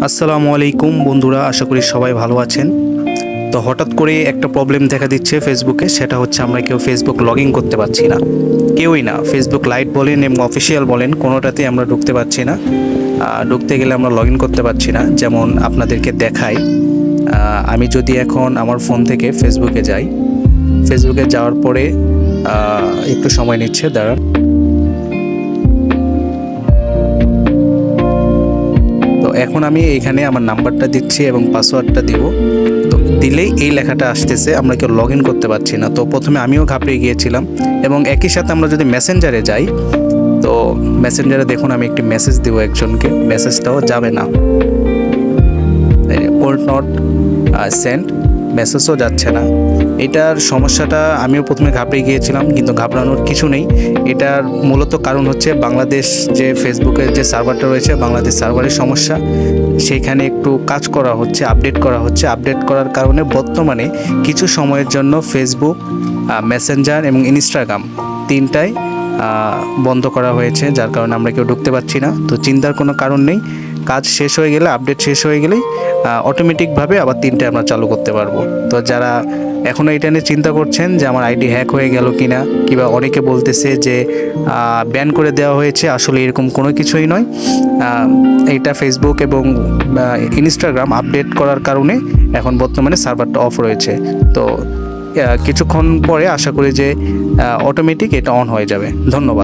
আসসালামু আলাইকুম বন্ধুরা, আশা করি সবাই ভালো আছেন। তো হঠাৎ করে একটা প্রবলেম দেখা দিচ্ছে ফেসবুকে, সেটা হচ্ছে আমরা কেউ ফেসবুক লগ ইন করতে পারছি না। কেউই না, ফেসবুক লাইট বলেন এবং অফিসিয়াল বলেন, কোনোটাতেই আমরা ঢুকতে পারছি না। ঢুকতে গেলে আমরা লগ ইন করতে পারছি না। যেমন আপনাদেরকে দেখাই, আমি যদি এখন আমার ফোন থেকে ফেসবুকে যাই, ফেসবুকে যাওয়ার পরে একটু সময় নিচ্ছে, দাঁড়ান। এখন আমি এইখানে আমার নাম্বারটা দিচ্ছি এবং পাসওয়ার্ডটা দিব। তো দিলেই এই লেখাটা আসতেছে, আমরা কেউ লগ ইন করতে পারছি না। তো প্রথমে আমিও ঘাবড়ে গিয়েছিলাম। এবং একই সাথে আমরা যদি মেসেঞ্জারে যাই, তো মেসেঞ্জারে দেখুন আমি একটি মেসেজ দিব একজনকে, মেসেজটাও যাবে না, কোড নট সেন্ড, মেসেজও যাচ্ছে না। এটার সমস্যাটা আমিও প্রথমে ঘাবড়ে গিয়েছিলাম, কিন্তু ঘাবড়ানোর কিছু নেই। এটার মূলত কারণ হচ্ছে বাংলাদেশ যে ফেসবুকের যে সার্ভারটা রয়েছে, বাংলাদেশ সার্ভারের সমস্যা। সেইখানে একটু কাজ করা হচ্ছে, আপডেট করা হচ্ছে। আপডেট করার কারণে বর্তমানে কিছু সময়ের জন্য ফেসবুক, মেসেঞ্জার এবং ইনস্টাগ্রাম তিনটাই বন্ধ করা হয়েছে, যার কারণে আমরা কেউ ঢুকতে পারছি না। তো চিন্তার কোনো কারণ নেই, কাজ শেষ হয়ে গেলে, আপডেট শেষ হয়ে গেলেই অটোমেটিকভাবে আবার তিনটে আমরা চালু করতে পারবো। তো যারা এখনও এটা নিয়ে চিন্তা করছেন যে আমার আইডি হ্যাক হয়ে গেল কিনা, কিংবা অনেকে বলতেছে যে ব্যান করে দেওয়া হয়েছে, আসলে এরকম কোনো কিছুই নয়। এটা ফেসবুক এবং ইনস্টাগ্রাম আপডেট করার কারণে এখন বর্তমানে সার্ভারটা অফ রয়েছে। তো কিছুক্ষণ পরে আশা করি যে অটোমেটিক এটা অন হয়ে যাবে। ধন্যবাদ।